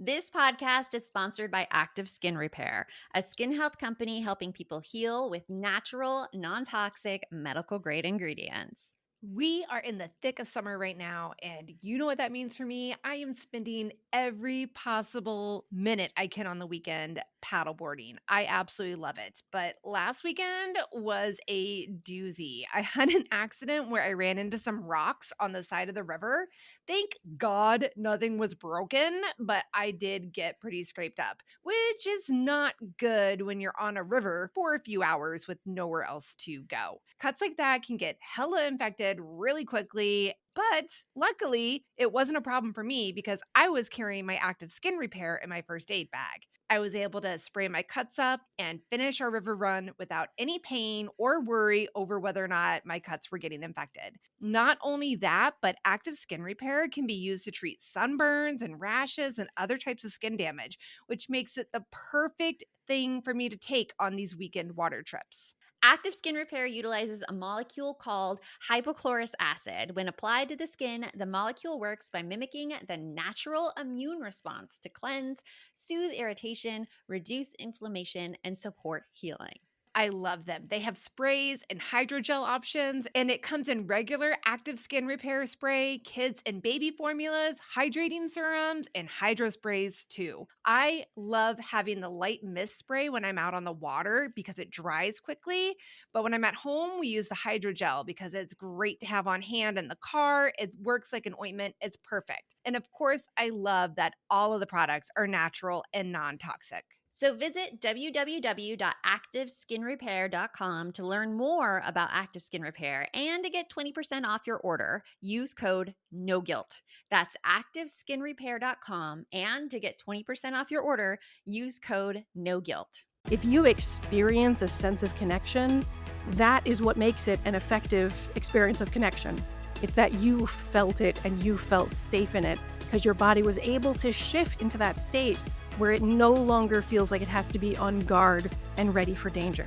This podcast is sponsored by Active Skin Repair, a skin health company helping people heal with natural, non-toxic, medical-grade ingredients. We are in the thick of summer right now, and you know what that means for me. I am spending every possible minute I can on the weekend paddleboarding. I absolutely love it. But last weekend was a doozy. I had an accident where I ran into some rocks on the side of the river. Thank God nothing was broken, but I did get pretty scraped up, which is not good when you're on a river for a few hours with nowhere else to go. Cuts like that can get hella infected really quickly. But luckily, it wasn't a problem for me because I was carrying my active skin repair in my first aid bag. I was able to spray my cuts up and finish our river run without any pain or worry over whether or not my cuts were getting infected. Not only that, but active skin repair can be used to treat sunburns and rashes and other types of skin damage, which makes it the perfect thing for me to take on these weekend water trips. Active Skin Repair utilizes a molecule called hypochlorous acid. When applied to the skin, the molecule works by mimicking the natural immune response to cleanse, soothe irritation, reduce inflammation, and support healing. I love them. They have sprays and hydrogel options, and it comes in regular active skin repair spray, kids and baby formulas, hydrating serums, and hydro sprays too. I love having the light mist spray when I'm out on the water because it dries quickly. But when I'm at home, we use the hydrogel because it's great to have on hand in the car. It works like an ointment. It's perfect. And of course, I love that all of the products are natural and non toxic. So visit www.activeskinrepair.com to learn more about Active Skin Repair and to get 20% off your order. Use code NOGUILT. That's activeskinrepair.com, and to get 20% off your order, use code NOGUILT. If you experience a sense of connection, that is what makes it an effective experience of connection. It's that you felt it and you felt safe in it because your body was able to shift into that state where it no longer feels like it has to be on guard and ready for danger.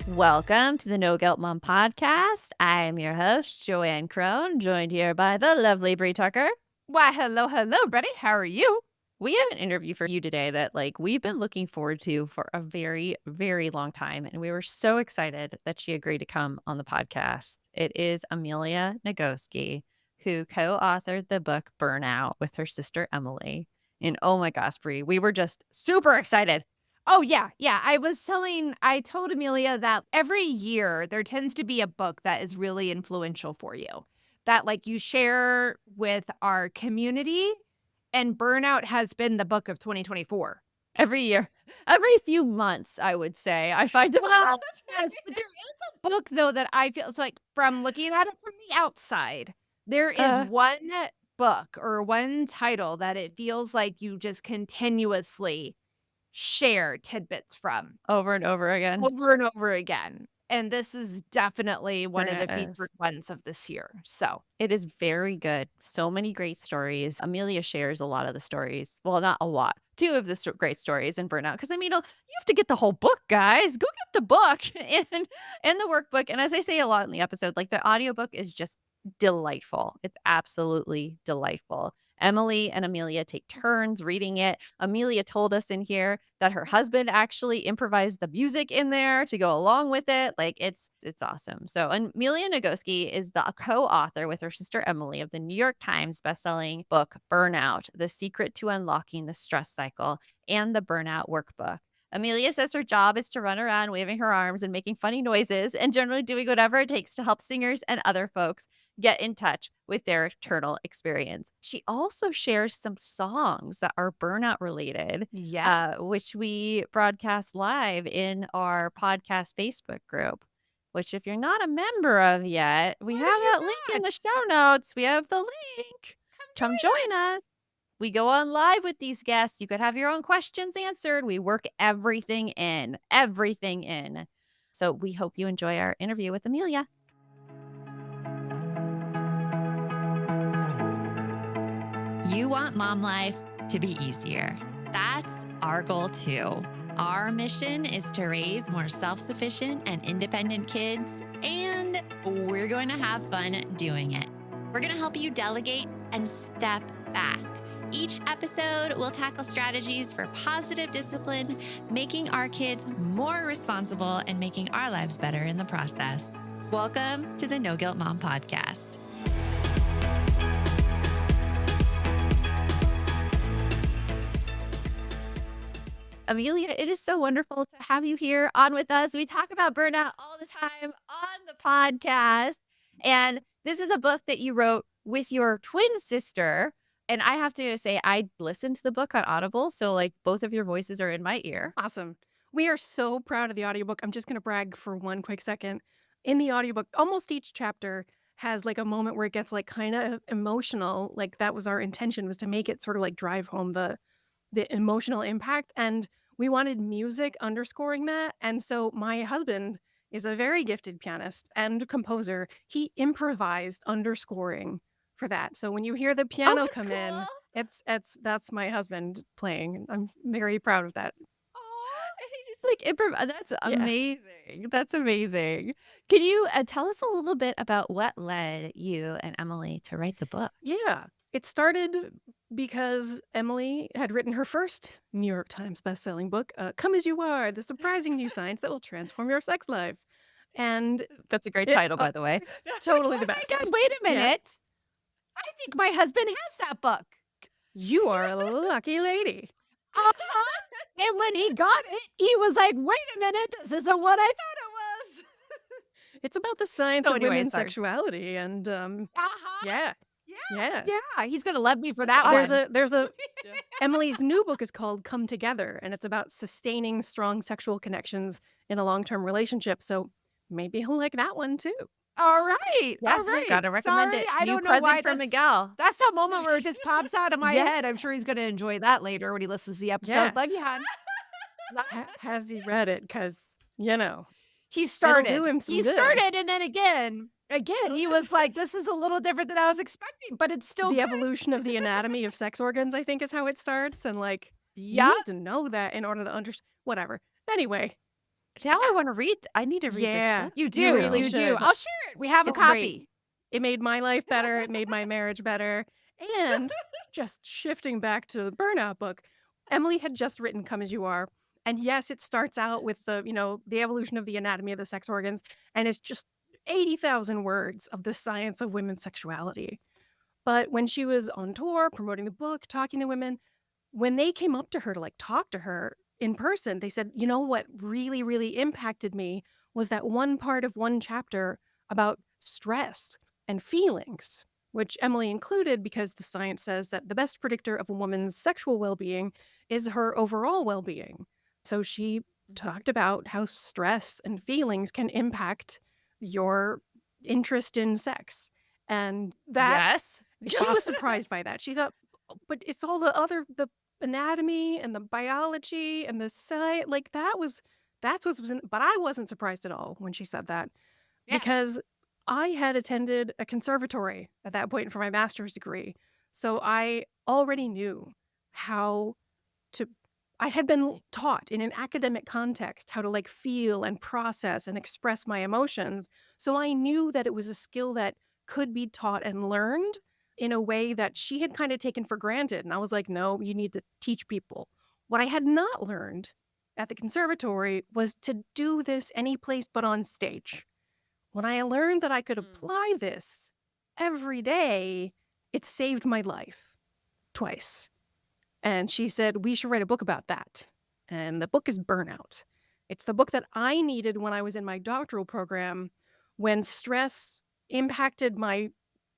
Welcome to the No Guilt Mom podcast. I am your host, Joanne Crone, joined here by the lovely Brie Tucker. Why, hello, Betty. How are you? We have an interview for you today that we've been looking forward to for a very, very long time. And we were so excited that she agreed to come on the podcast. It is Amelia Nagosk, who co-authored the book Burnout with her sister Emily. And oh my gosh, Brie, we were just super excited. Oh, yeah. I told Amelia that every year there tends to be a book that is really influential for you that you share with our community. And Burnout has been the book of 2024. Every year, every few months, I would say, I find it. Yes, but there is a book, though, that I feel it's from looking at it from the outside, there is one book or one title that it feels like you just continuously share tidbits from Over and over again. over and over again. And this is definitely one of the Burnout is. featured ones of this year. So It is very good. So many great stories. Amelia shares a lot of the stories. Well, not a lot. Two of the great stories in Burnout. Because, you have to get the whole book, guys. Go get the book and the workbook. And as I say a lot in the episode, the audiobook is just delightful. It's absolutely delightful. Emily and Amelia take turns reading it. Amelia told us in here that her husband actually improvised the music in there to go along with it. It's awesome. So Amelia Nagosk is the co-author with her sister Emily of the New York Times bestselling book Burnout: The Secret to Unlocking the Stress Cycle and the Burnout Workbook. Amelia says her job is to run around waving her arms and making funny noises and generally doing whatever it takes to help singers and other folks get in touch with their internal experience. She also shares some songs that are burnout related, which we broadcast live in our podcast Facebook group, which if you're not a member of yet, we have that link in the show notes. We have the link. Come join us. We go on live with these guests. You could have your own questions answered. We work everything in. So we hope you enjoy our interview with Amelia. You want mom life to be easier. That's our goal too. Our mission is to raise more self-sufficient and independent kids, and we're going to have fun doing it. We're going to help you delegate and step back. Each episode will tackle strategies for positive discipline, making our kids more responsible and making our lives better in the process. Welcome to the No Guilt Mom Podcast. Amelia, it is so wonderful to have you here on with us. We talk about burnout all the time on the podcast. And this is a book that you wrote with your twin sister. And I have to say, I listened to the book on Audible. So, like, both of your voices are in my ear. Awesome. We are so proud of the audiobook. I'm just going to brag for one quick second. In the audiobook, almost each chapter has like a moment where it gets like kind of emotional. Like that was our intention, was to make it sort of like drive home the emotional impact. And we wanted music underscoring that. And so my husband is a very gifted pianist and composer. He improvised underscoring for that. So when you hear the piano that's come cool. in, that's my husband playing. I'm very proud of that. And he just like That's amazing. That's amazing. Can you tell us a little bit about what led you and Emily to write the book? Yeah. It started because Emily had written her first New York Times bestselling book, Come As You Are, The Surprising New Science That Will Transform Your Sex Life. And That's a great title, by the way. totally the Oh my best. God, wait a Yeah. minute. I think my husband has that book. You are a lucky lady. And when he got it, he was like, wait a minute, this isn't what I thought it was. It's about the science So of anyway, women's sorry. sexuality. And Uh-huh. yeah. Yeah, he's going to love me for that There's a Emily's new book is called Come Together, and it's about sustaining strong sexual connections in a long-term relationship. So maybe he'll like that one too. All right. Yeah, All right. gotta recommend Sorry, it. I New don't know why present from that's- Miguel. That's the moment where it just pops out of my Yeah. head. I'm sure he's going to enjoy that later when he listens to the episode. Yeah. Love you, hon. Has he read it? Because, you know, He started. do him some he good. started, and then again, he was like, this is a little different than I was expecting, but it's still the good. evolution of the anatomy of sex organs, I think, is how it starts. And like, you Yup. need to know that in order to understand. Whatever. Anyway, Now I want to read. I need to read Yeah, this book. You do. you really you do. should. I'll share it. We have It's a copy. great. It made my life better. It made my marriage better. And just shifting back to the Burnout book, Emily had just written Come As You Are. And yes, it starts out with the evolution of the anatomy of the sex organs. And it's just 80,000 words of the science of women's sexuality. But when she was on tour, promoting the book, talking to women, when they came up to her to like talk to her in person, they said, you know what really, really impacted me was that one part of one chapter about stress and feelings, which Emily included because the science says that the best predictor of a woman's sexual well-being is her overall well-being. So she talked about how stress and feelings can impact your interest in sex. And that Yes. she was surprised by that. She thought, but it's all the anatomy and the biology and the science, like that's what was in, but I wasn't surprised at all when she said that. Yeah. Because I had attended a conservatory at that point for my master's degree. So I already knew how to, I had been taught in an academic context how to like feel and process and express my emotions. So I knew that it was a skill that could be taught and learned in a way that she had kind of taken for granted. And I was like, no, you need to teach people. What I had not learned at the conservatory was to do this any place but on stage. When I learned that I could apply this every day, it saved my life twice. And she said, we should write a book about that. And the book is Burnout. It's the book that I needed when I was in my doctoral program, when stress impacted my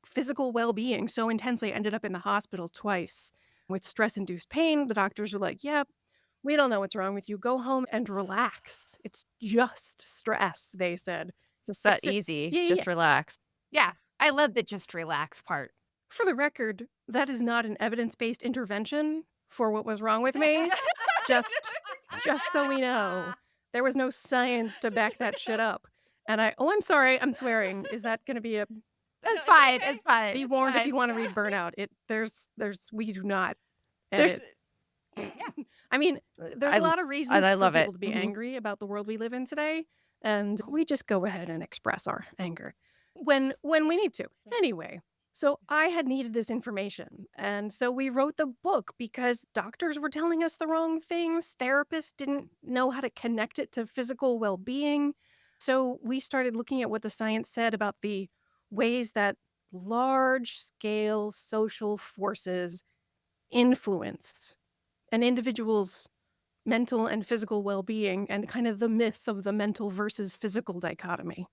physical well-being so intensely. I ended up in the hospital twice with stress-induced pain. The doctors were like, yep, we don't know what's wrong with you. Go home and relax. It's just stress, they said. Just that It's a- easy. yeah, Just yeah. relax. Yeah. I love the just relax part. For the record, that is not an evidence-based intervention for what was wrong with me. just so we know. There was no science to back that shit up. And I'm sorry, I'm swearing. Is that going to be a It's fine. It's fine. be It's warned if fine. you want to read Burnout? we do not There's edit. I mean, there's I- a lot of reasons I for love it. people to be Mhm. angry about the world we live in today, and we just go ahead and express our anger when we need to. Anyway, So I had needed this information. And so we wrote the book because doctors were telling us the wrong things. Therapists didn't know how to connect it to physical well being. So we started looking at what the science said about the ways that large scale social forces influence an individual's mental and physical well being and kind of the myth of the mental versus physical dichotomy.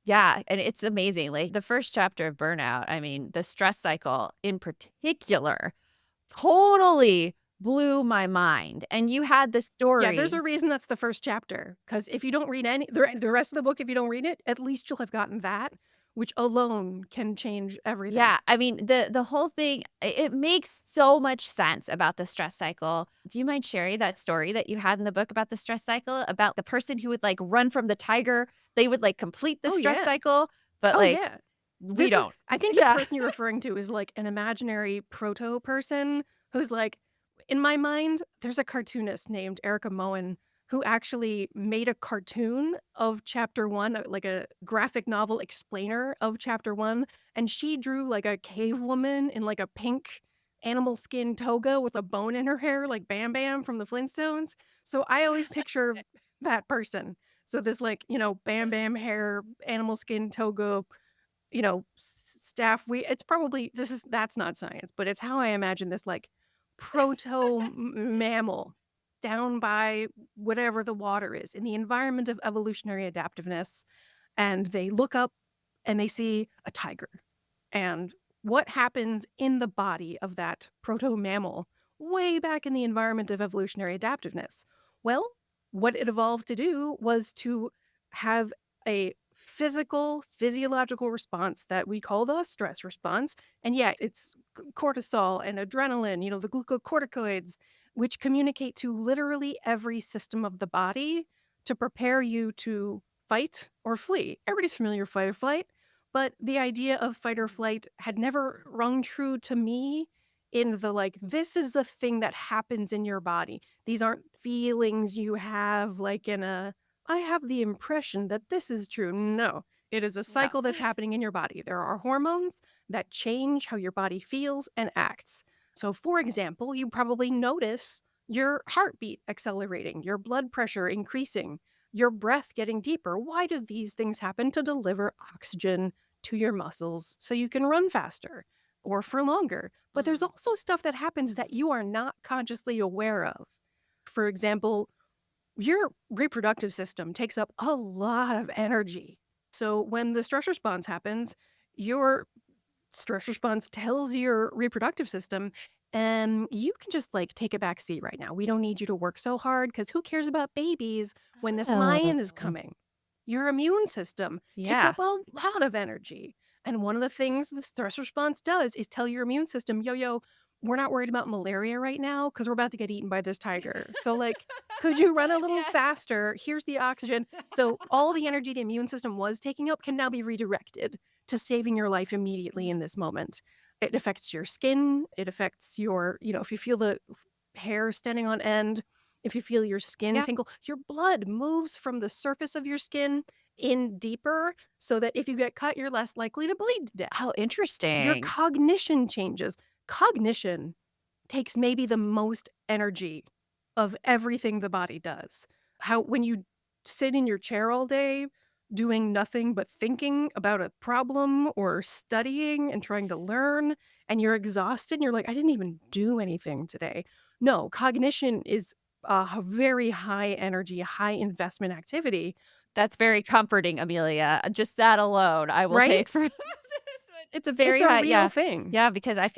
Yeah, and it's amazing. Like the first chapter of Burnout, I mean, the stress cycle in particular totally blew my mind. And you had the Yeah, there's story. a reason that's the first chapter, because if you don't read the rest of the book, if you don't read it, at least you'll have gotten that, which alone can change everything. Yeah, I mean, the whole thing, it makes so much sense about the stress cycle. Do you mind sharing that story that you had in the book about the stress cycle, about the person who would, like, run from the tiger? They would, like, complete the Oh, stress yeah. cycle, but, Oh, like, yeah. we This is don't. I think the Yeah. person you're referring to is, like, an imaginary proto person who's, like in my mind, there's a cartoonist named Erica Moen who actually made a cartoon of chapter 1, like a graphic novel explainer of chapter 1, and she drew, like, a cave woman in, like, a pink animal skin toga with a bone in her hair, like Bam Bam from the Flintstones. So I always picture that person. So this, like, Bam Bam hair, animal skin toga, staff we it's probably that's not science, but it's how I imagine this, like, proto mammal down by whatever the water is in the environment of evolutionary adaptiveness, and they look up and they see a tiger. And what happens in the body of that proto mammal way back in the environment of evolutionary adaptiveness? Well, what it evolved to do was to have a physiological response that we call the stress response. And yeah, it's cortisol and adrenaline, the glucocorticoids, which communicate to literally every system of the body to prepare you to fight or flee. Everybody's familiar with fight or flight, but the idea of fight or flight had never rung true to me in the like, this is a thing that happens in your body. These aren't feelings you have like in a, I have the impression that this is true. No, it is a No. cycle that's happening in your body. There are hormones that change how your body feels and acts. So, for example, you probably notice your heartbeat accelerating, your blood pressure increasing, your breath getting deeper. Why do these things happen? To deliver oxygen to your muscles so you can run faster or for longer. But there's Mm. also stuff that happens that you are not consciously aware of. For example, your reproductive system takes up a lot of energy. So when the stress response happens, your stress response tells your reproductive system, and you can just like take a back seat right now. We don't need you to work so hard because who cares about babies when this lion is Oh. coming? Your immune system takes Yeah. up a lot of energy. And one of the things the stress response does is tell your immune system, yo, we're not worried about malaria right now because we're about to get eaten by this tiger. So, like, could you run a little Yeah. faster? Here's the oxygen. So, all the energy the immune system was taking up can now be redirected to saving your life immediately in this moment. It affects your skin. It affects your, if you feel the hair standing on end, if you feel your skin Yeah. tingle, your blood moves from the surface of your skin in deeper so that if you get cut, you're less likely to bleed to death. How Your interesting. cognition changes. Cognition takes maybe the most energy of everything the body does. How when you sit in your chair all day doing nothing but thinking about a problem or studying and trying to learn and you're exhausted and you're like, I didn't even do anything today. No, cognition is a very high energy, high investment activity, That's very comforting, Amelia. Just that alone, I will right? take for this one. It's a It's very a high, real yeah. thing. Yeah, because I've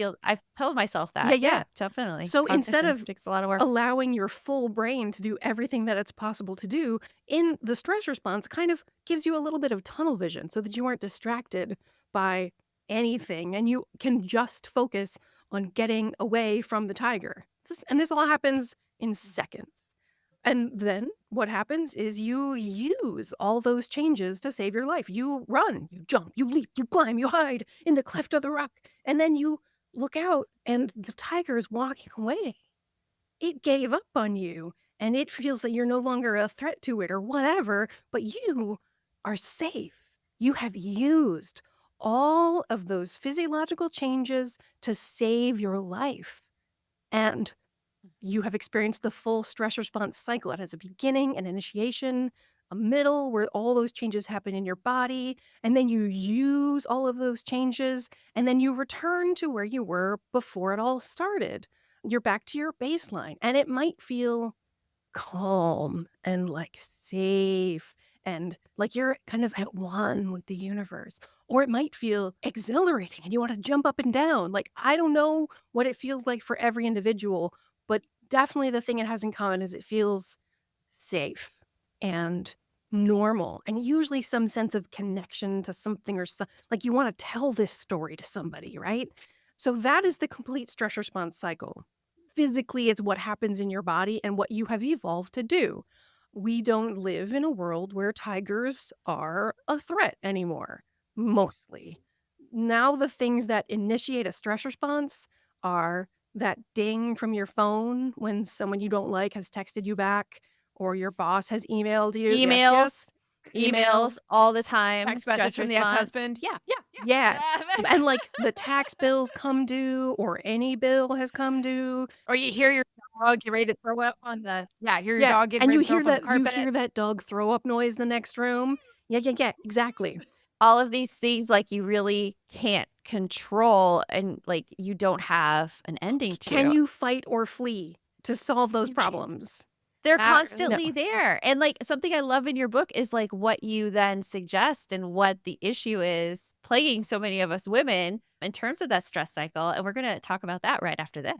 told myself Yeah, that. yeah. Yeah, definitely. So instead Cognition of takes a lot of work. allowing your full brain to do everything that it's possible to do, in the stress response kind of gives you a little bit of tunnel vision so that you aren't distracted by anything and you can just focus on getting away from the tiger. And this all happens in seconds. And then what happens is you use all those changes to save your life. You run, you jump, you leap, you climb, you hide in the cleft of the rock, and then you look out and the tiger is walking away. It gave up on you and it feels that you're no longer a threat to it or whatever, but you are safe. You have used all of those physiological changes to save your life. And you have experienced the full stress response cycle. It has a beginning, an initiation, a middle where all those changes happen in your body, and then you use all of those changes, and then you return to where you were before it all started. You're back to your baseline, and it might feel calm and like safe and like you're kind of at one with the universe. Or it might feel exhilarating and you want to jump up and down. Like, I don't know what it feels like for every individual, but definitely the thing it has in common is it feels safe and normal and usually some sense of connection to something or like you want to tell this story to somebody, right? So that is the complete stress response cycle. Physically, it's what happens in your body and what you have evolved to do. We don't live in a world where tigers are a threat anymore, mostly. Now, the things that initiate a stress response are that ding from your phone when someone you don't like has texted you back or your boss has emailed you. Yes, yes. Emails, emails all the time, Text message stress from the response. ex-husband. Yeah, yeah, yeah. Yeah. Yeah. And like the tax bills come due or any bill has come due. Or you hear your dog get ready to throw up on the hear your Yeah. dog getting And ready to throw up on the you carpet. hear that dog throw up noise in the next room. Yeah, yeah, yeah, exactly. All of these things, like, you really can't control and, like, you don't have an ending Can to. you fight or flee to solve those You can't. problems? They're Not really. constantly No. there, and, like, something I love in your book is, like, what you then suggest and what the issue is plaguing so many of us women in terms of that stress cycle, and we're gonna talk about that right after this.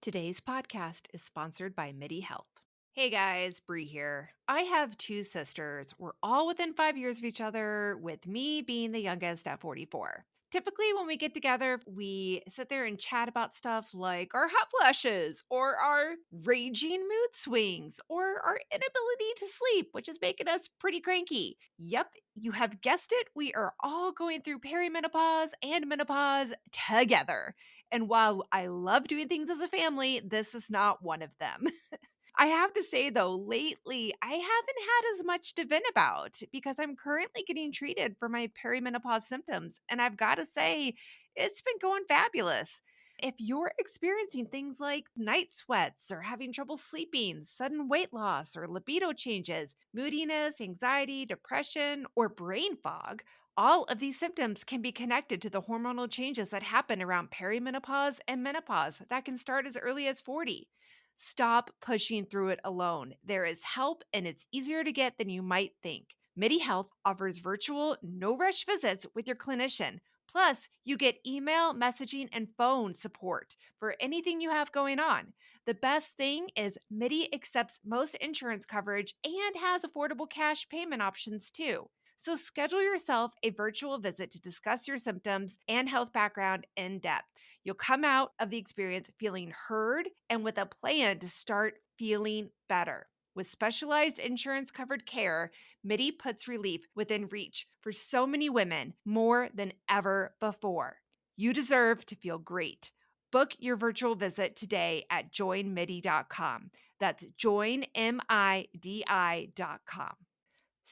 Today's podcast is sponsored by MIDI Health. Hey guys, Bree here. I have two sisters. We're all within 5 years of each other, with me being the youngest at 44. Typically, when we get together, we sit there and chat about stuff like our hot flashes, or our raging mood swings, or our inability to sleep, which is making us pretty cranky. Yep, you have guessed it. We are all going through perimenopause and menopause together. And while I love doing things as a family, this is not one of them. I have to say, though, lately I haven't had as much to vent about because I'm currently getting treated for my perimenopause symptoms. And I've got to say, it's been going fabulous. If you're experiencing things like night sweats or having trouble sleeping, sudden weight loss or libido changes, moodiness, anxiety, depression, or brain fog, all of these symptoms can be connected to the hormonal changes that happen around perimenopause and menopause that can start as early as 40. Stop pushing through it alone. There is help and it's easier to get than you might think. MIDI Health offers virtual, no rush visits with your clinician. Plus, you get email, messaging, and phone support for anything you have going on. The best thing is MIDI accepts most insurance coverage and has affordable cash payment options too. So schedule yourself a virtual visit to discuss your symptoms and health background in depth. You'll come out of the experience feeling heard and with a plan to start feeling better. With specialized insurance covered care, MIDI puts relief within reach for so many women more than ever before. You deserve to feel great. Book your virtual visit today at joinmidi.com. That's joinmidi.com.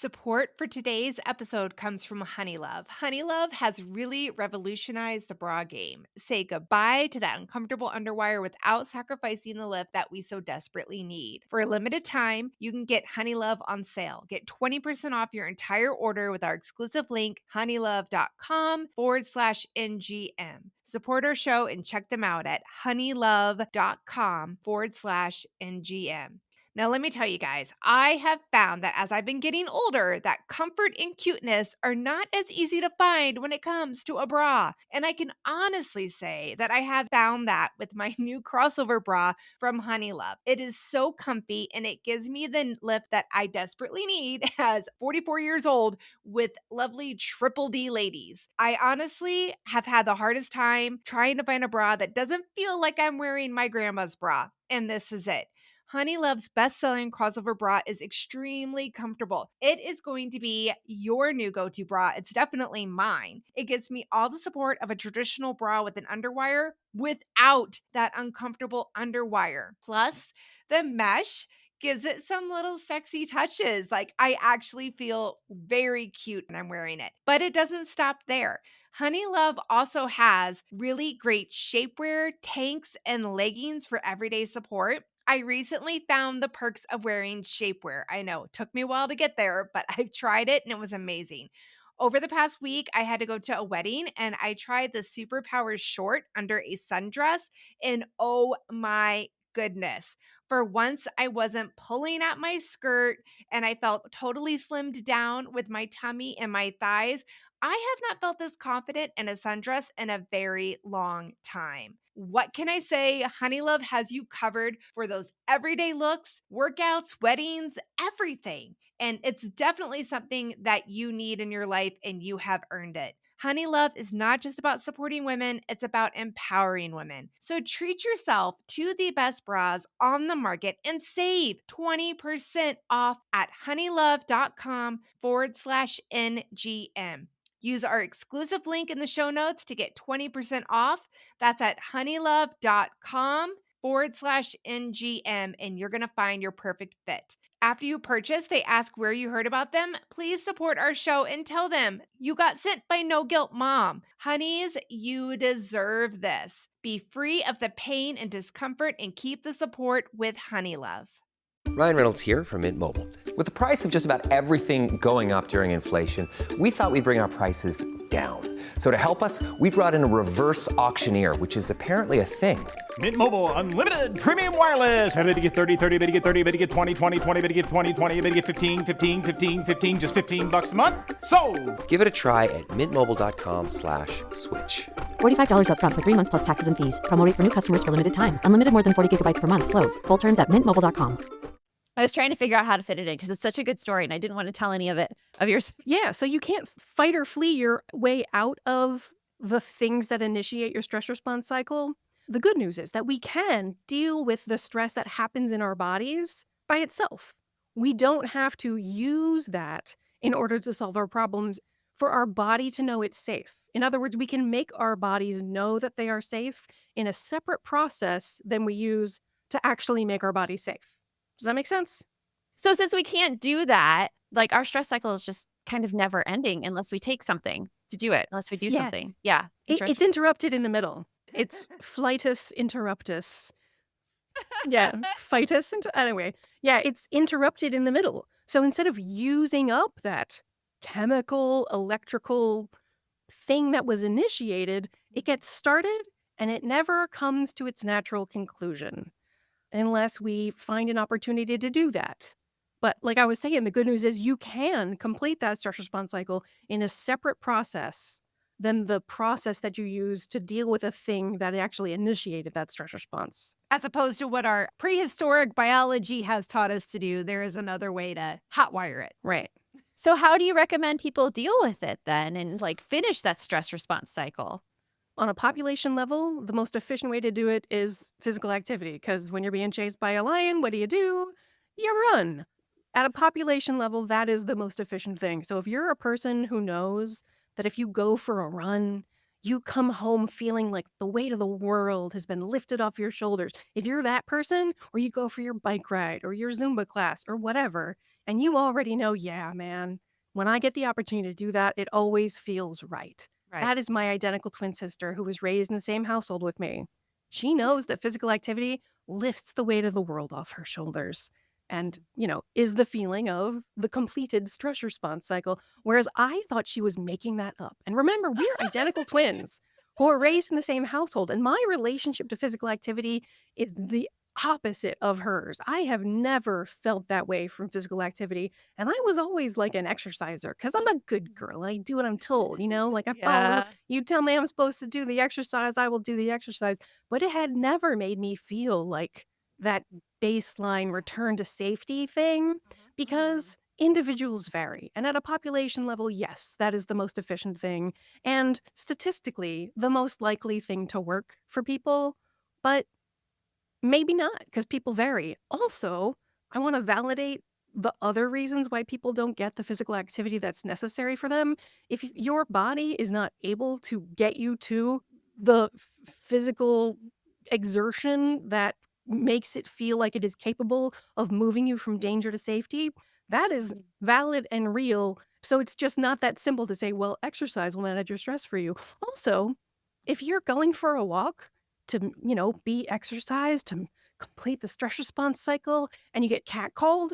Support for today's episode comes from Honeylove. Honeylove has really revolutionized the bra game. Say goodbye to that uncomfortable underwire without sacrificing the lift that we so desperately need. For a limited time, you can get Honeylove on sale. Get 20% off your entire order with our exclusive link, honeylove.com/NGM. Support our show and check them out at honeylove.com/NGM. Now, let me tell you guys, I have found that as I've been getting older, that comfort and cuteness are not as easy to find when it comes to a bra. And I can honestly say that I have found that with my new crossover bra from Honeylove. It is so comfy and it gives me the lift that I desperately need as 44 years old with lovely triple D ladies. I honestly have had the hardest time trying to find a bra that doesn't feel like I'm wearing my grandma's bra. And this is it. Honeylove's best-selling crossover bra is extremely comfortable. It is going to be your new go-to bra. It's definitely mine. It gives me all the support of a traditional bra with an underwire without that uncomfortable underwire. Plus, the mesh gives it some little sexy touches. Like, I actually feel very cute when I'm wearing it. But it doesn't stop there. Honey Love also has really great shapewear, tanks, and leggings for everyday support. I recently found the perks of wearing shapewear. I know it took me a while to get there, but I've tried it and it was amazing. Over the past week, I had to go to a wedding and I tried the Superpowers short under a sundress, and oh my goodness. For once, I wasn't pulling at my skirt and I felt totally slimmed down with my tummy and my thighs. I have not felt this confident in a sundress in a very long time. What can I say? Honeylove has you covered for those everyday looks, workouts, weddings, everything. And it's definitely something that you need in your life and you have earned it. Honey Love is not just about supporting women, it's about empowering women. So treat yourself to the best bras on the market and save 20% off at honeylove.com/NGM. Use our exclusive link in the show notes to get 20% off. That's at honeylove.com/NGM, and you're going to find your perfect fit. After you purchase, they ask where you heard about them. Please support our show and tell them you got sent by No Guilt Mom. Honeys, you deserve this. Be free of the pain and discomfort and keep the support with Honey Love. Ryan Reynolds here from Mint Mobile. With the price of just about everything going up during inflation, we thought we'd bring our prices down. So to help us, we brought in a reverse auctioneer, which is apparently a thing. Mint Mobile Unlimited Premium Wireless. How to get 30, 30, bit to get 30, bit to get 20, 20, 20, bit to get 20, 20, bit to get 15, 15, 15, 15, just $15 a month? Sold! Give it a try at mintmobile.com/switch. $45 up front for 3 months plus taxes and fees. Promo rate for new customers for limited time. Unlimited more than 40 gigabytes per month. Slows full terms at mintmobile.com. I was trying to figure out how to fit it in because it's such a good story and I didn't want to tell any of it of yours. Yeah, so you can't fight or flee your way out of the things that initiate your stress response cycle. The good news is that we can deal with the stress that happens in our bodies by itself. We don't have to use that in order to solve our problems for our body to know it's safe. In other words, we can make our bodies know that they are safe in a separate process than we use to actually make our body safe. Does that make sense? So since we can't do that, like our stress cycle is just kind of never ending unless we take something to do it, unless we do something. Yeah. It's interrupted in the middle. It's flightus interruptus. Yeah, fightus. Anyway, yeah, it's interrupted in the middle. So instead of using up that chemical, electrical thing that was initiated, it gets started and it never comes to its natural conclusion unless we find an opportunity to do that. But like I was saying, the good news is you can complete that stress response cycle in a separate process than the process that you use to deal with a thing that actually initiated that stress response. As opposed to what our prehistoric biology has taught us to do, there is another way to hotwire it. Right. So how do you recommend people deal with it then and like finish that stress response cycle? On a population level, the most efficient way to do it is physical activity, because when you're being chased by a lion, what do? You run. At a population level, that is the most efficient thing. So if you're a person who knows that if you go for a run, you come home feeling like the weight of the world has been lifted off your shoulders. If you're that person, or you go for your bike ride or your Zumba class or whatever, and you already know, yeah, man, when I get the opportunity to do that, it always feels right. Right. That is my identical twin sister who was raised in the same household with me. She knows that physical activity lifts the weight of the world off her shoulders and, is the feeling of the completed stress response cycle. Whereas I thought she was making that up. And remember, we're identical twins who are raised in the same household. And my relationship to physical activity is the opposite of hers. I have never felt that way from physical activity. And I was always like an exerciser because I'm a good girl. I do what I'm told, like I follow. Yeah. You tell me I'm supposed to do the exercise, I will do the exercise. But it had never made me feel like that baseline return to safety thing because individuals vary. And at a population level, yes, that is the most efficient thing. And statistically, the most likely thing to work for people. But maybe not, because people vary. Also, I want to validate the other reasons why people don't get the physical activity that's necessary for them. If your body is not able to get you to the physical exertion that makes it feel like it is capable of moving you from danger to safety, that is valid and real. So it's just not that simple to say, well, exercise will manage your stress for you. Also, if you're going for a walk to, be exercise, to complete the stress response cycle, and you get catcalled,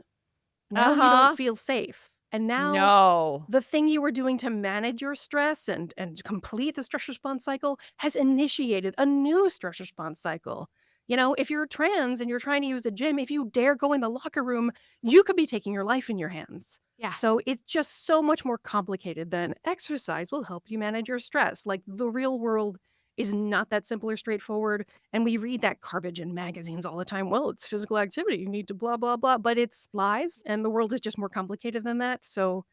now you don't Uh-huh. feel safe. And now No. the thing you were doing to manage your stress and complete the stress response cycle has initiated a new stress response cycle. If you're trans and you're trying to use a gym, if you dare go in the locker room, you could be taking your life in your hands. Yeah. So it's just so much more complicated than exercise will help you manage your stress. Like the real world is not that simple or straightforward. And we read that garbage in magazines all the time. Well, it's physical activity. You need to blah, blah, blah. But it's lies. And the world is just more complicated than that. So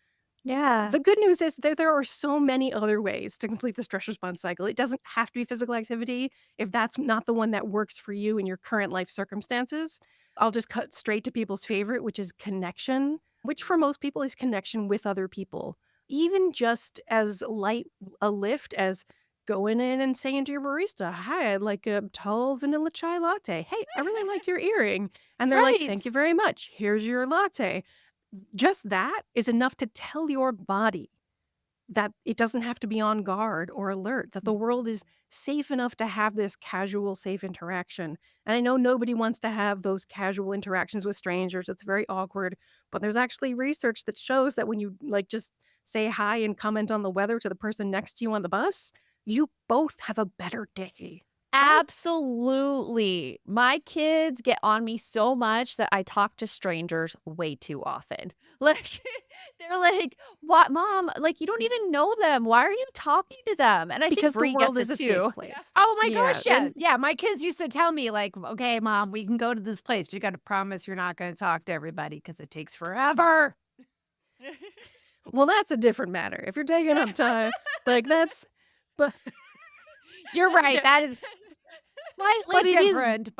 Yeah. the good news is that there are so many other ways to complete the stress response cycle. It doesn't have to be physical activity if that's not the one that works for you in your current life circumstances. I'll just cut straight to people's favorite, which is connection, which for most people is connection with other people. Even just as light a lift as going in and saying to your barista, "Hi, I'd like a tall vanilla chai latte. Hey, I really like your earring." And they're like, "Thank you Right. very much. Here's your latte." Just that is enough to tell your body that it doesn't have to be on guard or alert, that the world is safe enough to have this casual, safe interaction. And I know nobody wants to have those casual interactions with strangers. It's very awkward. But there's actually research that shows that when you just say hi and comment on the weather to the person next to you on the bus, you both have a better day. Right? Absolutely. My kids get on me so much that I talk to strangers way too often. Like, they're like, "What, mom? Like, you don't even know them. Why are you talking to them?" And I think Because the Bree world gets is it a safe too. Yeah. place. Oh my Yeah. gosh, yeah. And Yeah, my kids used to tell me like, "Okay, mom, we can go to this place, but you got to promise you're not going to talk to everybody because it takes forever." well, that's a different matter. If you're taking up time, that's but You're right. That is slightly but it is different,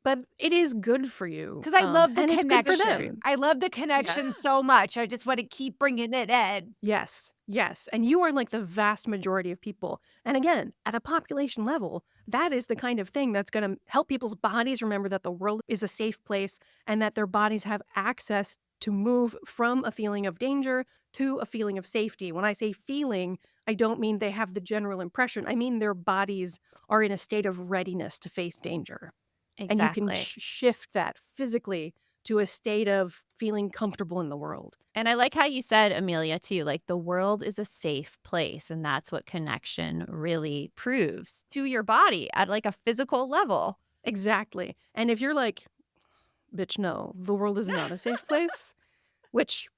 but it is good for you, because I love the and it's good for connection. them. I love the Yeah. connection so much. I just want to keep bringing it in. Yes, yes, and you are like the vast majority of people, and again, at a population level, that is the kind of thing that's gonna help people's bodies remember that the world is a safe place and that their bodies have access to move from a feeling of danger to a feeling of safety. When I say feeling, I don't mean they have the general impression, I mean their bodies are in a state of readiness to face danger. And you can Exactly. shift that physically to a state of feeling comfortable in the world. And I like how you said, Amelia, too, like the world is a safe place. And that's what connection really proves to your body at like a physical level. Exactly. And if you're like, bitch, no, the world is not a safe place, which,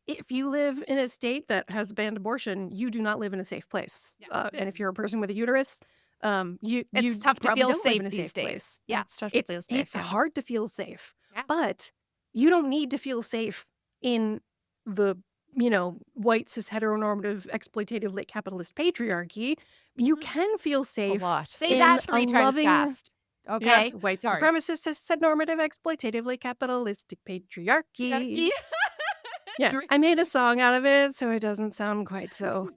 if you live in a state that has banned abortion, you do not live in a safe place. And if you're a person with a uterus, It's you tough to probably feel don't live safe in a these safe days. place. Yeah. It's tough to feel safe. It's hard to feel safe, Yeah. but you don't need to feel safe in the white cis heteronormative exploitative late capitalist patriarchy. You Mhm. can feel A safe lot. Say in that a 3 times loving fast. yes, Okay? white Sorry. supremacist cis normative exploitatively capitalistic patriarchy. Yeah, I made a song out of it so it doesn't sound quite so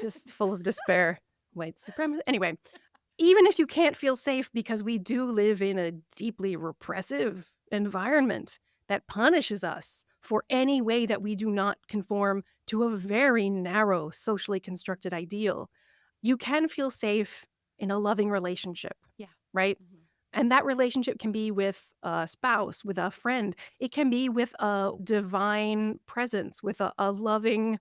just full of despair. White supremacy. Anyway, even if you can't feel safe because we do live in a deeply repressive environment that punishes us for any way that we do not conform to a very narrow socially constructed ideal, you can feel safe in a loving relationship. Yeah. Right? Mhm. And that relationship can be with a spouse, with a friend. It can be with a divine presence, with a loving,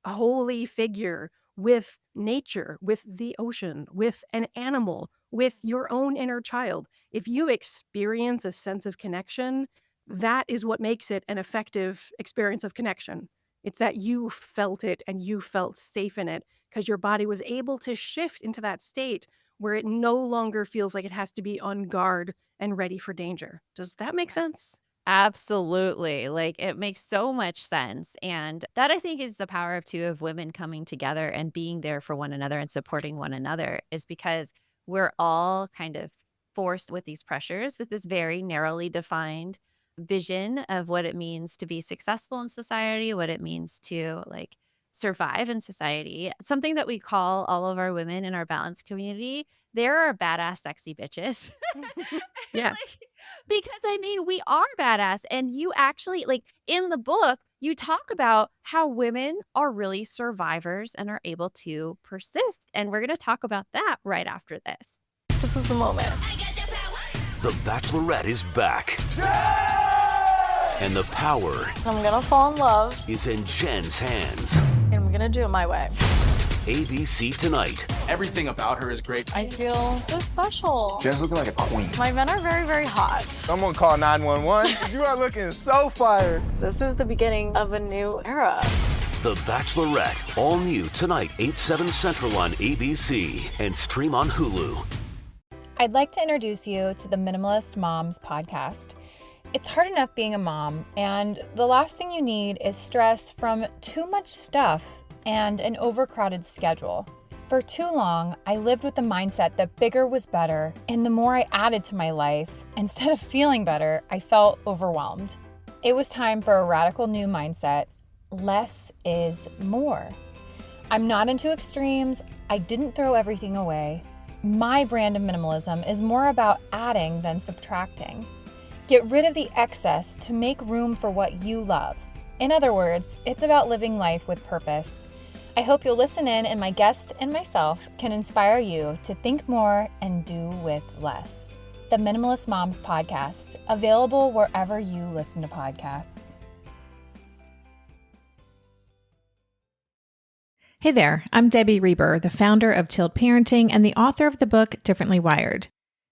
holy figure, with nature, with the ocean, with an animal, with your own inner child. If you experience a sense of connection, that is what makes it an effective experience of connection. It's that you felt it and you felt safe in it because your body was able to shift into that state where it no longer feels like it has to be on guard and ready for danger. Does that make sense? Absolutely. Like it makes so much sense. And that I think is the power of two of women coming together and being there for one another and supporting one another is because we're all kind of forced with these pressures with this very narrowly defined vision of what it means to be successful in society, what it means to like survive in society. Something that we call all of our women in our balance community, they're our badass, sexy bitches. Yeah. Like, because I mean, we are badass. And you actually, like in the book, you talk about how women are really survivors and are able to persist. And we're going to talk about that right after this. This is the moment. The Bachelorette is back. And the power I'm gonna fall in love, is in Jen's hands. and I'm gonna do it my way. ABC tonight. Everything about her is great. I feel so special. Jen's looking like a queen. My men are very, very hot. Someone call 911. You are looking so fired. This is the beginning of a new era. The Bachelorette. All new tonight, 8/7 Central on ABC and stream on Hulu. I'd like to introduce you to the Minimalist Moms podcast. It's hard enough being a mom, and the last thing you need is stress from too much stuff and an overcrowded schedule. For too long, I lived with the mindset that bigger was better, and the more I added to my life, instead of feeling better, I felt overwhelmed. It was time for a radical new mindset. Less is more. I'm not into extremes. I didn't throw everything away. My brand of minimalism is more about adding than subtracting. Get rid of the excess to make room for what you love. In other words, it's about living life with purpose. I hope you'll listen in, and my guest and myself can inspire you to think more and do with less. The Minimalist Moms podcast, available wherever you listen to podcasts. Hey there, I'm Debbie Reber, the founder of Tilt Parenting and the author of the book Differently Wired.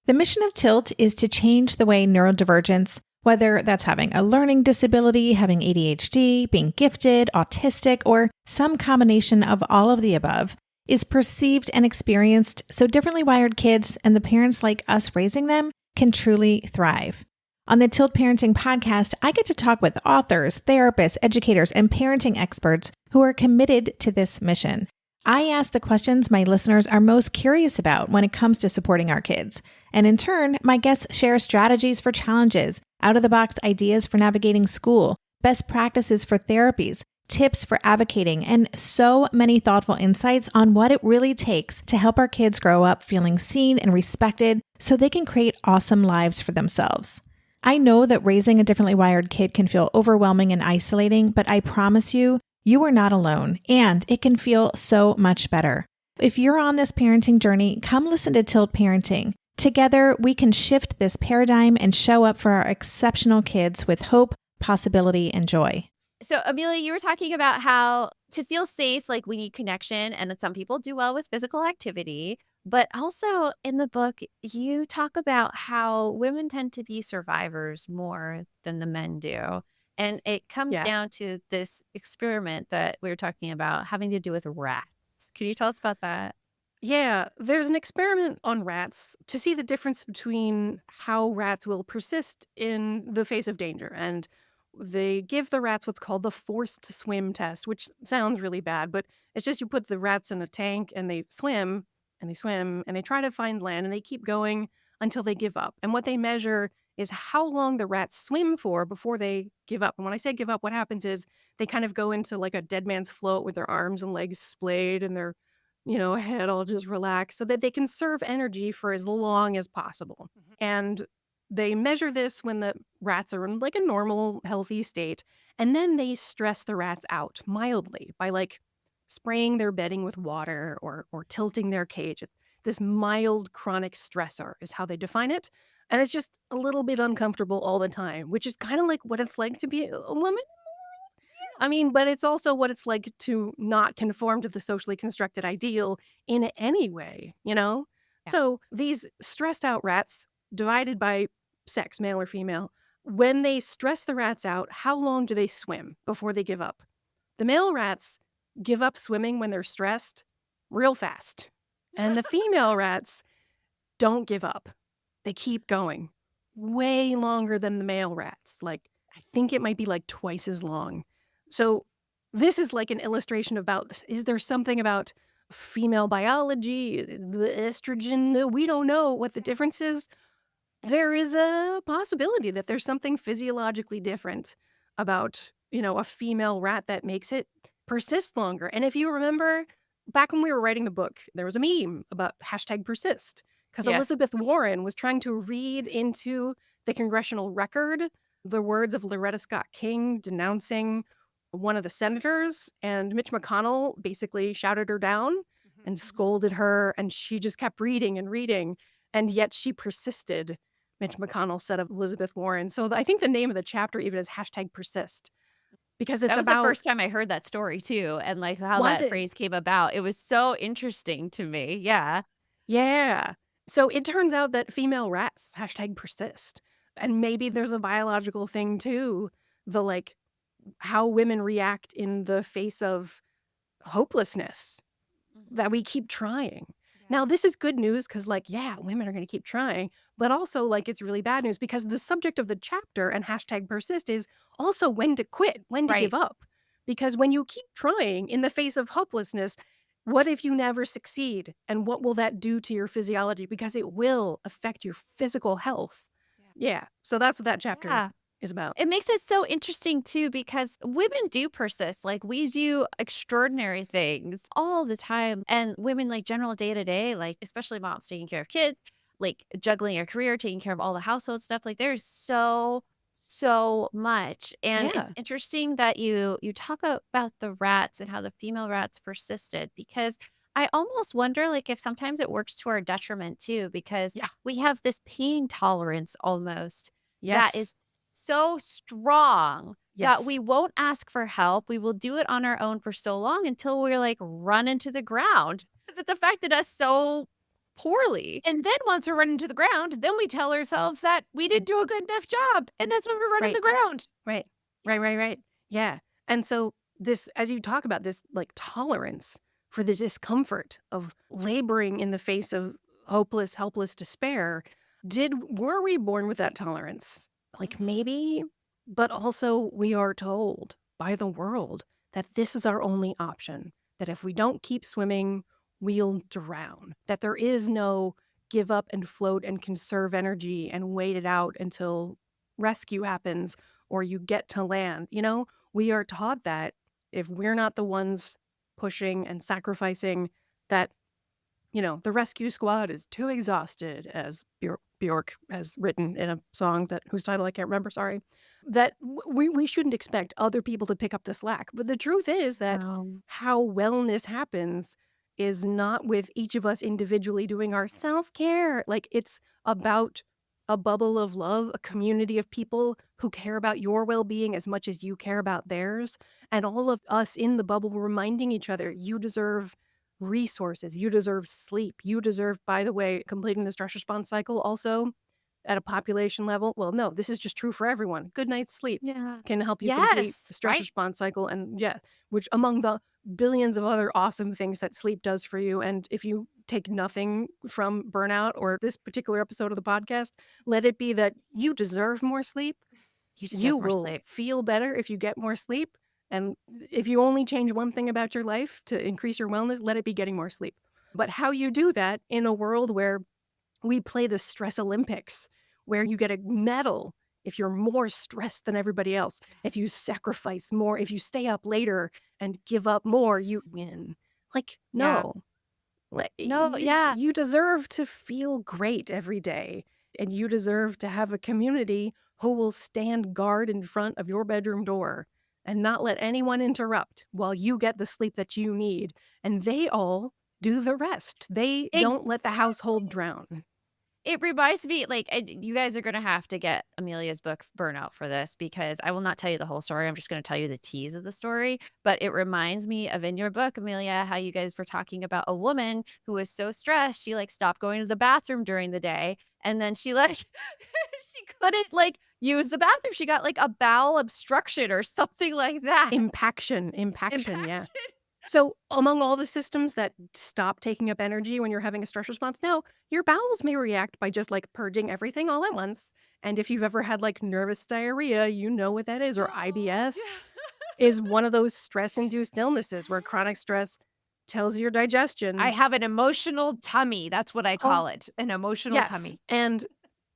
The mission of Tilt is to change the way neurodivergence, whether that's having a learning disability, having ADHD, being gifted, autistic, or some combination of all of the above, is perceived and experienced so differently wired kids and the parents like us raising them can truly thrive. On the Tilt Parenting podcast, I get to talk with authors, therapists, educators, and parenting experts who are committed to this mission. I ask the questions my listeners are most curious about when it comes to supporting our kids. And in turn, my guests share strategies for challenges, out-of-the-box ideas for navigating school, best practices for therapies, tips for advocating, and so many thoughtful insights on what it really takes to help our kids grow up feeling seen and respected so they can create awesome lives for themselves. I know that raising a differently wired kid can feel overwhelming and isolating, but I promise you, you are not alone, and it can feel so much better. If you're on this parenting journey, come listen to Tilt Parenting. Together, we can shift this paradigm and show up for our exceptional kids with hope, possibility, and joy. So, Amelia, you were talking about how to feel safe, like we need connection, and that some people do well with physical activity. But also in the book, you talk about how women tend to be survivors more than the men do. And it comes down to this experiment that we were talking about having to do with rats. Can you tell us about that? Yeah, there's an experiment on rats to see the difference between how rats will persist in the face of danger. And they give the rats what's called the forced swim test, which sounds really bad, but it's just you put the rats in a tank and they swim and they swim and they try to find land and they keep going until they give up. And what they measure is how long the rats swim for before they give up. And when I say give up, what happens is they kind of go into like a dead man's float with their arms and legs splayed and their, head all just relaxed so that they can conserve energy for as long as possible. And they measure this when the rats are in like a normal, healthy state. And then they stress the rats out mildly by like spraying their bedding with water or tilting their cage. This mild chronic stressor is how they define it. And it's just a little bit uncomfortable all the time, which is kind of like what it's like to be a woman. I mean, but it's also what it's like to not conform to the socially constructed ideal in any way, Yeah. So these stressed out rats, divided by sex, male or female, when they stress the rats out, how long do they swim before they give up? The male rats give up swimming when they're stressed real fast. And the female rats don't give up. They keep going way longer than the male rats. Like, I think it might be like twice as long. So this is like an illustration about, is there something about female biology, the estrogen? We don't know what the difference is. There is a possibility that there's something physiologically different about, a female rat that makes it persist longer. And if you remember, back when we were writing the book, there was a meme about #persist because Yes. Elizabeth Warren was trying to read into the congressional record the words of Loretta Scott King denouncing one of the senators, and Mitch McConnell basically shouted her down and scolded her, and she just kept reading and reading, and yet she persisted. Mitch McConnell said of Elizabeth Warren. So I think the name of the chapter even is #persist because it's That was the about, first time I heard that story too, and, like, how was that it? phrase came about. It was so interesting to me. Yeah. Yeah. So it turns out that female rats #persist. And maybe there's a biological thing too, the like how women react in the face of hopelessness, that we keep trying. Now, this is good news because, like, yeah, women are going to keep trying, but also, like, it's really bad news because the subject of the chapter and #persist is also when to quit, when to Right. give up. Because when you keep trying in the face of hopelessness, what if you never succeed? And what will that do to your physiology? Because it will affect your physical health. Yeah. So that's what that chapter Yeah. is about. It makes it so interesting too because women do persist. Like we do extraordinary things all the time. And women like general day to day, like especially moms taking care of kids, like juggling a career, taking care of all the household stuff. Like there's so much. And Yeah. it's interesting that you talk about the rats and how the female rats persisted because I almost wonder like if sometimes it works to our detriment too, because Yeah. we have this pain tolerance almost that is Yes. so strong that we Yes. won't ask for help. We will do it on our own for so long until we're like run into the ground because it's affected us so poorly. And then once we're running to the ground, then we tell ourselves that we didn't do a good enough job. And that's when we're running Right. the ground. Right. Right. Yeah. And so this, as you talk about this, like tolerance for the discomfort of laboring in the face of hopeless, helpless despair, were we born with that tolerance? Like maybe, but also we are told by the world that this is our only option, that if we don't keep swimming, we'll drown, that there is no give up and float and conserve energy and wait it out until rescue happens or you get to land. You know, we are taught that if we're not the ones pushing and sacrificing, that, you know, the rescue squad is too exhausted, as Bjork has written in a song that whose title I can't remember, sorry, that we shouldn't expect other people to pick up the slack. But the truth is that how wellness happens is not with each of us individually doing our self-care. Like it's about a bubble of love, a community of people who care about your well-being as much as you care about theirs, and all of us in the bubble reminding each other, you deserve resources, you deserve sleep, you deserve, by the way, completing the stress response cycle also at a population level. Well, no, this is just true for everyone. Good night's sleep Yeah. can help you complete Yes. the stress Right. response cycle, and yeah, which among the billions of other awesome things that sleep does for you. And if you take nothing from Burnout or this particular episode of the podcast, let it be that you deserve more sleep. You deserve You more will sleep. feel better if you get more sleep. And if you only change one thing about your life to increase your wellness, let it be getting more sleep. But how you do that in a world where we play the stress Olympics, where you get a medal if you're more stressed than everybody else, if you sacrifice more, if you stay up later and give up more, you win. Like, Yeah. no. Like, No, yeah. you deserve to feel great every day, and you deserve to have a community who will stand guard in front of your bedroom door and not let anyone interrupt while you get the sleep that you need. And they all do the rest. They don't let the household drown. It reminds me, like, you guys are going to have to get Amelia's book, Burnout, for this, because I will not tell you the whole story. I'm just going to tell you the tease of the story. But it reminds me of in your book, Amelia, how you guys were talking about a woman who was so stressed, she like stopped going to the bathroom during the day. And then she like, she couldn't like use the bathroom. She got like a bowel obstruction or something like that. Impaction, yeah. So among all the systems that stop taking up energy when you're having a stress response, now your bowels may react by just like purging everything all at once. And if you've ever had like nervous diarrhea, you know what that is, or IBS is one of those stress-induced illnesses where chronic stress tells your digestion. I have an emotional tummy. That's what I call it. An emotional Yes. tummy. And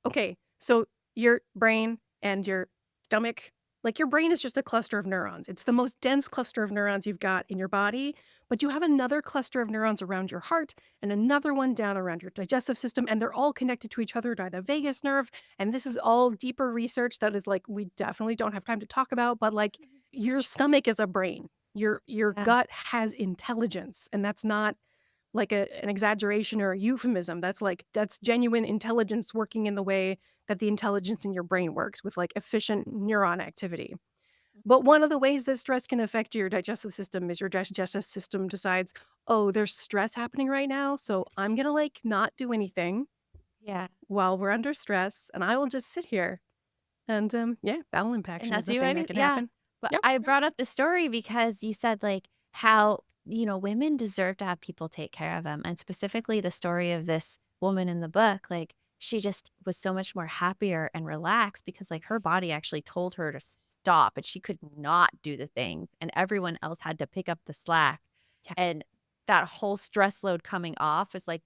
okay, so your brain and your stomach Like your brain is just a cluster of neurons. It's the most dense cluster of neurons you've got in your body, but you have another cluster of neurons around your heart and another one down around your digestive system, and they're all connected to each other by the vagus nerve. And this is all deeper research that is like we definitely don't have time to talk about, but like your stomach is a brain. Your Yeah. gut has intelligence, and that's not like an exaggeration or a euphemism. That's genuine intelligence working in the way that the intelligence in your brain works with like efficient neuron activity. But one of the ways that stress can affect your digestive system is your digestive system decides, oh, there's stress happening right now. So I'm going to like not do anything Yeah. while we're under stress. And I will just sit here. And yeah, bowel And impaction that's is a you. thing that can Yeah. happen. But Yep. I brought up the story because you said like how, women deserve to have people take care of them. And specifically the story of this woman in the book, like she just was so much more happier and relaxed because like her body actually told her to stop and she could not do the things. And everyone else had to pick up the slack. Yes. And that whole stress load coming off is like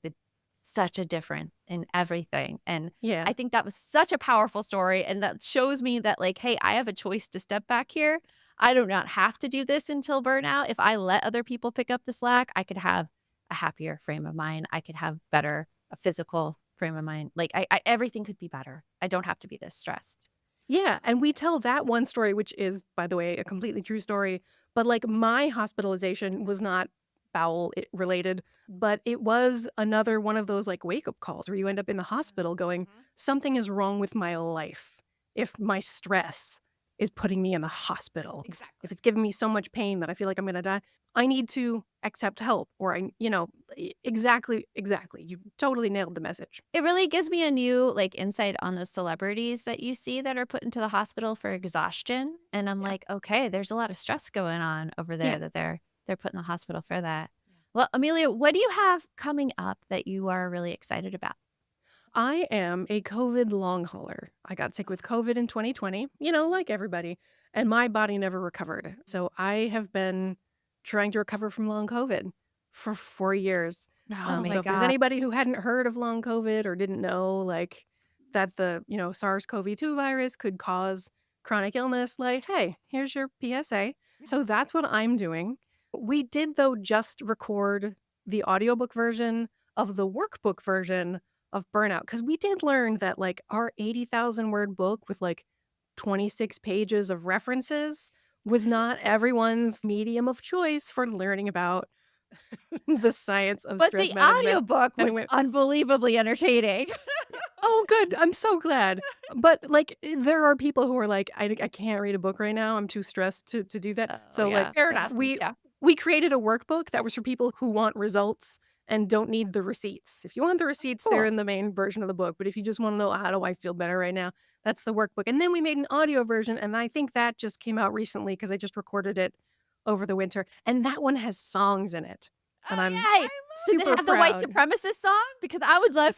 such a difference in everything. And Yeah. I think that was such a powerful story. And that shows me that like, hey, I have a choice to step back here. I do not have to do this until burnout. If I let other people pick up the slack, I could have a happier frame of mind. I could have a physical frame of mind. Like I everything could be better. I don't have to be this stressed. Yeah, and we tell that one story, which is, by the way, a completely true story. But like my hospitalization was not bowel related, but it was another one of those like wake up calls where you end up in the hospital going, something is wrong with my life if my stress is putting me in the hospital. Exactly. If it's giving me so much pain that I feel like I'm going to die, I need to accept help. Or exactly. You totally nailed the message. It really gives me a new like insight on those celebrities that you see that are put into the hospital for exhaustion. And I'm like, okay, there's a lot of stress going on over there that they're put in the hospital for that. Well, Amelia, what do you have coming up that you are really excited about? I am a COVID long hauler. I got sick with COVID in 2020, like everybody, and my body never recovered. So I have been trying to recover from long COVID for 4 years. Oh So if there's anybody who hadn't heard of long COVID or didn't know like that the, SARS-CoV-2 virus could cause chronic illness, like, hey, here's your PSA. So that's what I'm doing. We did, though, just record the audiobook version of the workbook version of Burnout, because we did learn that like our 80,000 word book with like 26 pages of references was not everyone's medium of choice for learning about the science of But stress the management. audiobook was Anyway. unbelievably entertaining. Oh, good. I'm so glad. But like, there are people who are like, I can't read a book right now. I'm too stressed to do that. So like, fair enough. we created a workbook that was for people who want results and don't need the receipts. If you want the receipts, they're in the main version of the book. But if you just want to know how do I feel better right now, that's the workbook. And then we made an audio version, and I think that just came out recently because I just recorded it over the winter. And that one has songs in it. And I'm Does super it have the white proud. supremacist song? Because I would love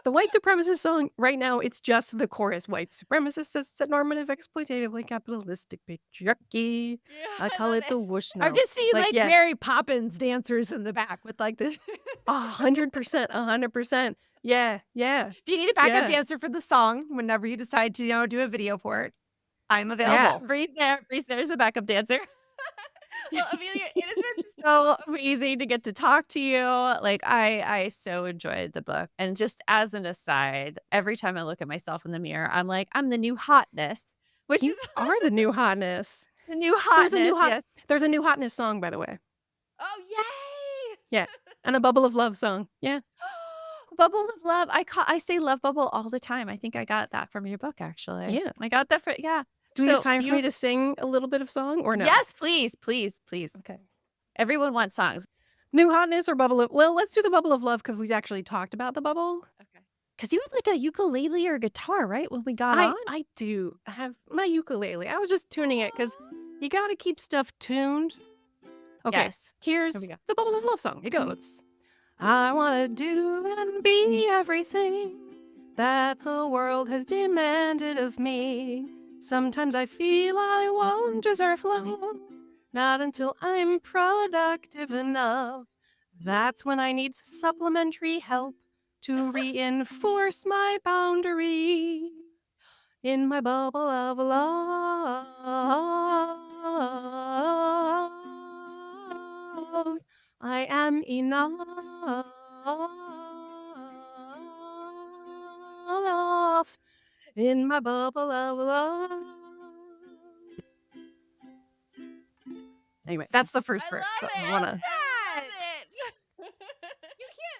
The white supremacist song right now, it's just the chorus. White supremacist, it's a normative, exploitatively capitalistic patriarchy. I call it the whoosh now. I'm just seeing like yeah, Mary Poppins dancers in the back with like the 100%. Yeah. If you need a backup Yeah. dancer for the song, whenever you decide to, do a video for it, I'm available. Breeze there's a backup dancer. Well, Amelia, it has been so amazing to get to talk to you. Like, I so enjoyed the book. And just as an aside, every time I look at myself in the mirror, I'm like, I'm the new hotness. Which You are the new hotness. the new hotness. Yes. There's a new hotness song, by the way. Oh, yay! Yeah. And a Bubble of Love song. Yeah. Bubble of Love. I say Love Bubble all the time. I think I got that from your book, actually. Yeah. I got that yeah. Do we So have time for me to sing a little bit of song or no? Yes, please. Okay. Everyone wants songs. New hotness or Bubble of... Well, let's do the Bubble of Love because we've actually talked about the bubble. Okay. Because you had like a ukulele or a guitar, right? When we got on? I do. I have my ukulele. I was just tuning it because you got to keep stuff tuned. Okay. Yes. Here's Here we go. the Bubble of Love song. It goes. I want to do and be everything that the world has demanded of me. Sometimes I feel I won't deserve love, not until I'm productive enough. That's when I need supplementary help to reinforce my boundary. In my bubble of love, I am enough. In my bubble of love. Anyway, that's the first verse. So I wanna.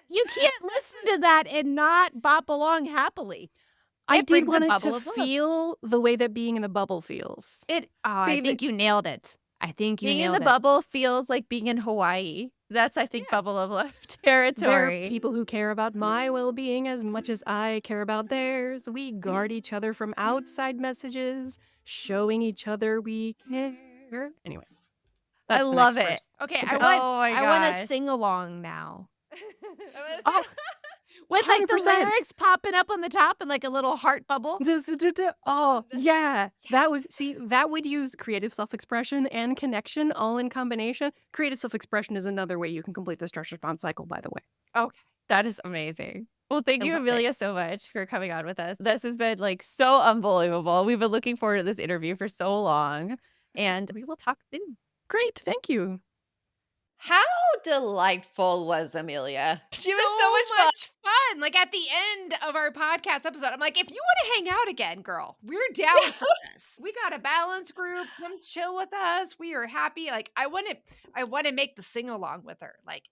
You can't listen to that and not bop along happily. I It did brings a want it bubble to of love. feel the way that being in the bubble feels. I They- think you nailed it. Being in the it. bubble feels like being in Hawaii. That's, I think, bubble of love There are territory. people who care about my well-being as much as I care about theirs. We guard each other from outside messages, showing each other we care. Anyway, I that's the love next it. verse. Okay, Okay. I want to sing along now. Oh, With like the 100%. lyrics popping up on the top and like a little heart bubble. Oh, yeah. That would use creative self-expression and connection all in combination. Creative self-expression is another way you can complete the stress response cycle, by the way. Okay, that is amazing. Well, thank I you, love it. Amelia, so much for coming on with us. This has been like so unbelievable. We've been looking forward to this interview for so long, and we will talk soon. Great. Thank you. How delightful was Amelia? She was So much fun. Like at the end of our podcast episode, I'm like, if you want to hang out again, girl, we're down for this. We got a balance group. Come chill with us. We are happy. Like I want to make the sing along with her. Like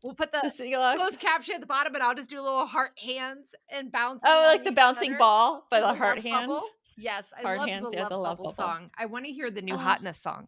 we'll put the sing-along. closed caption at the bottom, and I'll just do little heart hands and bounce. Oh, like the bouncing ball, but the the heart love hands. bubble. Yes, I Heart love hands, the yeah, love the love bubble bubble. song. I want to hear the new Oh. hotness song.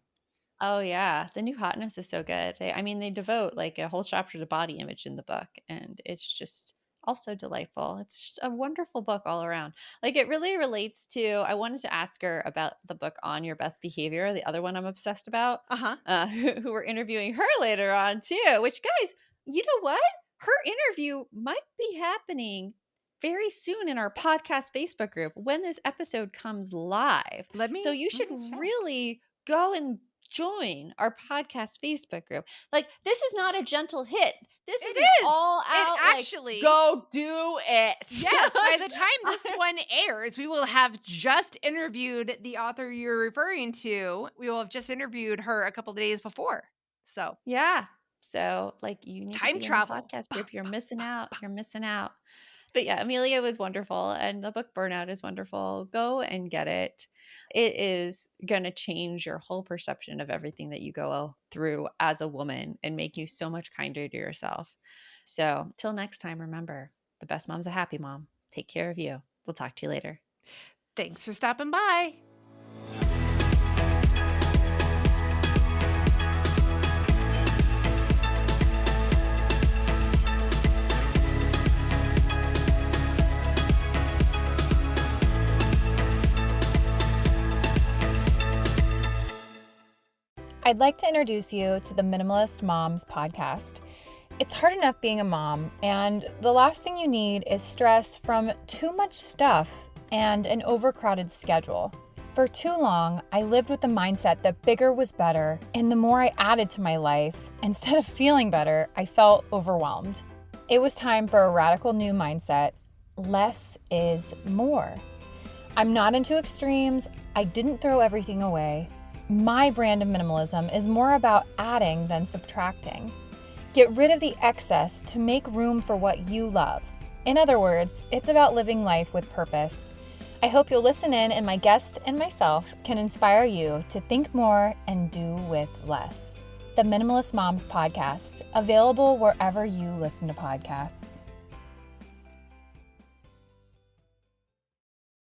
Oh yeah, the new hotness is so good. They devote like a whole chapter to body image in the book, and it's just also delightful. It's just a wonderful book all around. Like it really relates to. I wanted to ask her about the book On Your Best Behavior, the other one I'm obsessed about. Who we're interviewing her later on too. Which guys, you know what? Her interview might be happening very soon in our podcast Facebook group when this episode comes live. So you should really go and join our podcast Facebook group. Like this is not a gentle hit. This is an all out. Actually, go do it. Yes, by the time this one airs, we will have just interviewed the author you're referring to. We will have just interviewed her a couple of days before. So yeah. So like you need time to be travel in the podcast group. You're missing out. You're missing out. But yeah, Amelia was wonderful, and the book Burnout is wonderful. Go and get it. It is going to change your whole perception of everything that you go through as a woman and make you so much kinder to yourself. So till next time, remember, the best mom's a happy mom. Take care of you. We'll talk to you later. Thanks for stopping by. I'd like to introduce you to the Minimalist Moms podcast. It's hard enough being a mom, and the last thing you need is stress from too much stuff and an overcrowded schedule. For too long, I lived with the mindset that bigger was better, and the more I added to my life, instead of feeling better, I felt overwhelmed. It was time for a radical new mindset. Less is more. I'm not into extremes. I didn't throw everything away. My brand of minimalism is more about adding than subtracting. Get rid of the excess to make room for what you love. In other words, it's about living life with purpose. I hope you'll listen in, and my guest and myself can inspire you to think more and do with less. The Minimalist Moms podcast, available wherever you listen to podcasts.